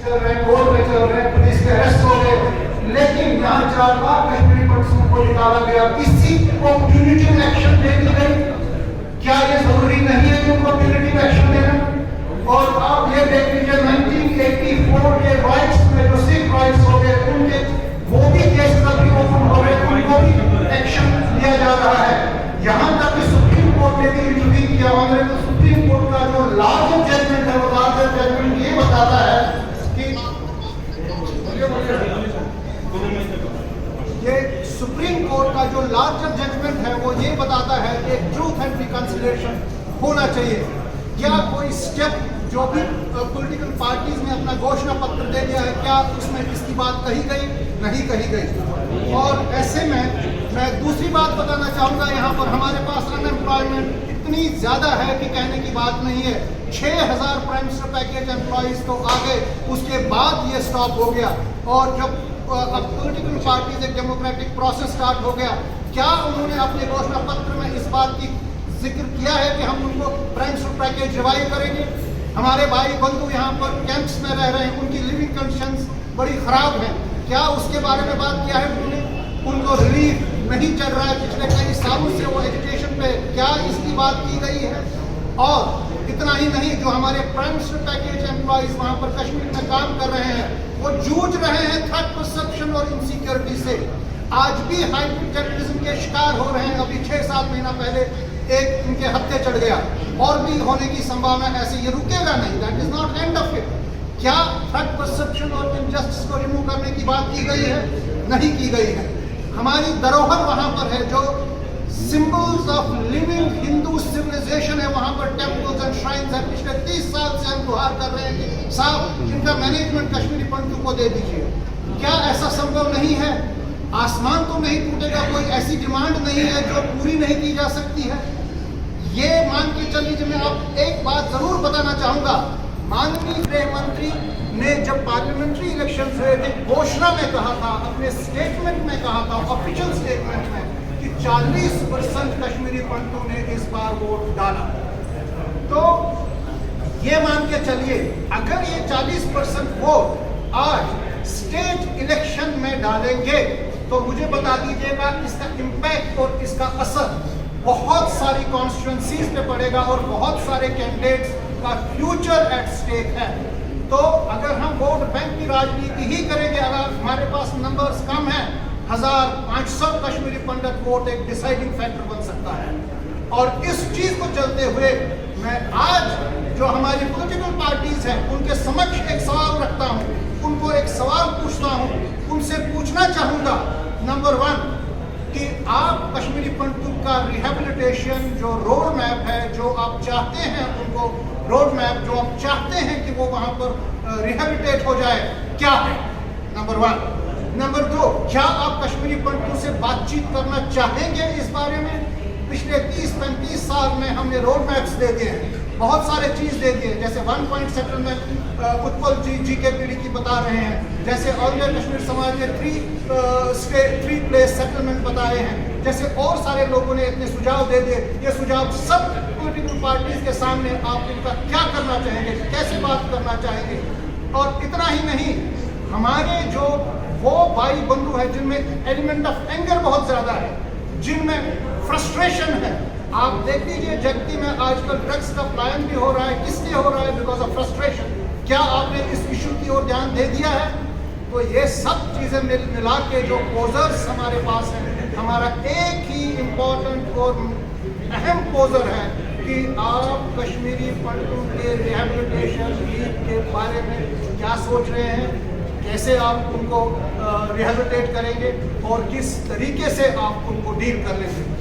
चल रहे हैं, कोर्ट में चल रहे हैं, पुलिस के अरेस्ट हो गए, लेकिन यहाँ 4 बार कश्मीरी पंडितों को निकाला गया, किसी को प्यूनिटिव एक्शन दे दी गई। क्या ये जरूरी नहीं है कि उनको प्यूनिटिव एक्शन देना? और आप ये देख लीजिए 1984 के राइट्स में जो सिख राइट्स हो गए, उनके वो भी केस अभी ओपन हो रहे हैं, उनको भी एक्शन लिया जा रहा है। यहाँ तक कि सुप्रीम कोर्ट ने भी इंटरव्यू किया। ऑनरेबल सुप्रीम कोर्ट का जो लार्जर जजमेंट है, वो लार्जर जजमेंट ये बताता है कि ये सुप्रीम कोर्ट का जो लार्जर जजमेंट है वो ये बताता है कि ट्रूथ एंड रिकंसिलिएशन होना चाहिए। क्या कोई स्टेप जो भी पॉलिटिकल पार्टीज ने अपना घोषणा पत्र दे दिया है, क्या उसमें इसकी बात कही गई? नहीं कही गई। और ऐसे में मैं दूसरी बात बताना चाहूँगा, यहाँ पर हमारे पास अनएम्प्लॉयमेंट इतनी ज़्यादा है कि कहने की बात नहीं है। 6000 प्राइम मिनिस्टर पैकेज एम्प्लॉयज़ तो आ गए, उसके बाद ये स्टॉप हो गया। और जब अब पॉलिटिकल पार्टीज एक डेमोक्रेटिक प्रोसेस स्टार्ट हो गया, क्या उन्होंने अपने घोषणा पत्र में इस बात की जिक्र किया है कि हम उनको प्राइम मिनिस्टर पैकेज रिवाइव करेंगे? हमारे भाई बंधु यहाँ पर कैंप्स में रह रहे हैं, उनकी लिविंग कंडीशंस बड़ी ख़राब हैं, क्या उसके बारे में बात किया है उन्होंने? उनको रिलीफ नहीं चल रहा है पिछले कई सालों से, वो एजुकेशन पे क्या इसकी बात की गई है? और इतना ही नहीं, जो हमारे प्राइम मिनिस्टर पैकेज एम्प्लॉयज़ वहाँ पर कश्मीर में काम कर रहे हैं, वो जूझ रहे हैं थ्रेट परसेप्शन और इनसिक्योरिटी से। आज भी हाइब्रिड टेररिज्म के शिकार हो रहे हैं। अभी 6-7 महीना पहले एक इनके हत्या चढ़ गया, और भी होने की संभावना ऐसे, ये रुकेगा नहीं। That is not end of it. क्या थ्रेट परसेप्शन और इनजस्टिस को रिमूव करने की बात की गई है? नहीं की गई है। हमारी धरोहर वहां पर है, जो symbols of living Hindu civilization है, वहां पर टेम्पल्स एंड श्राइन्स है। पिछले 30 साल से हम गुहार कर रहे हैं कि साहब इनका मैनेजमेंट कश्मीरी पंडितों को दे दीजिए। क्या ऐसा संभव नहीं है? आसमान तो नहीं टूटेगा, कोई ऐसी डिमांड नहीं है जो पूरी नहीं की जा सकती है। ये मान के चल लीजिए। मैं आप एक बात जरूर बताना चाहूंगा, माननीय गृह मंत्री ने जब पार्लियामेंट्री इलेक्शन हुए थे, घोषणा में कहा था, अपने स्टेटमेंट में कहा था, ऑफिशियल स्टेटमेंट में, कि 40% कश्मीरी पंडितों ने इस बार वोट डाला। तो ये मान के चलिए, अगर ये 40% वोट आज स्टेट इलेक्शन में डालेंगे, तो मुझे बता दीजिएगा इसका इम्पैक्ट और इसका असर बहुत सारी कॉन्स्टिट्यूएंसीज पे पड़ेगा, और बहुत सारे कैंडिडेट्स का फ्यूचर एट स्टेक है। तो अगर हम वोट बैंक की राजनीति ही करेंगे, अगर हमारे पास नंबर्स कम हैं, 1500 कश्मीरी पंडित वोट एक डिसाइडिंग फैक्टर बन सकता है। और इस चीज को चलते हुए मैं आज जो हमारी पॉलिटिकल पार्टीज हैं, उनके समक्ष एक सवाल रखता हूं, उनको एक सवाल पूछता हूं, उनसे पूछना चाहूंगा, नंबर 1, कि आप कश्मीरी पंडितों का रिहेबिलिटेशन जो रोड मैप है, जो आप चाहते हैं, उनको रोड मैप जो आप चाहते हैं कि वो वहां पर रिहेबिलिटेट हो जाए, क्या है? नंबर 1। नंबर 2, क्या आप कश्मीरी पंडितों से बातचीत करना चाहेंगे इस बारे में? पिछले 30-35 साल में हमने रोड मैप्स दे दिए हैं, बहुत सारे चीज दे दिए, जैसे 1 पॉइंट सेटलमेंट उत्पल जी के पीढ़ी की बता रहे हैं, जैसे ऑल इंडिया कश्मीर समाज ने 3 प्लेस सेटलमेंट बताए हैं, जैसे और सारे लोगों ने इतने सुझाव दे दिए। ये सुझाव सब पॉलिटिकल पार्टीज के सामने, आप इनका क्या करना चाहेंगे, कैसे बात करना चाहेंगे? और इतना ही नहीं, हमारे जो वो भाई बंधु है जिनमें एलिमेंट ऑफ एंगर बहुत ज्यादा है, जिनमें फ्रस्ट्रेशन है, आप देख लीजिए जगती में आजकल ड्रग्स का पलायन भी हो रहा है। किस लिए हो रहा है? Because of frustration. क्या आपने इस इशू की ओर ध्यान दे दिया है? तो ये सब चीजें मिला के जो पोजर्स हमारे पास हैं, हमारा एक ही इम्पोर्टेंट और अहम पोजर है कि आप कश्मीरी पंडितों के रिहेबिलिटेशन लीग के बारे में क्या सोच रहे हैं, कैसे आप उनको रिहेबिलिटेट करेंगे और किस तरीके से आप उनको डील कर लेंगे।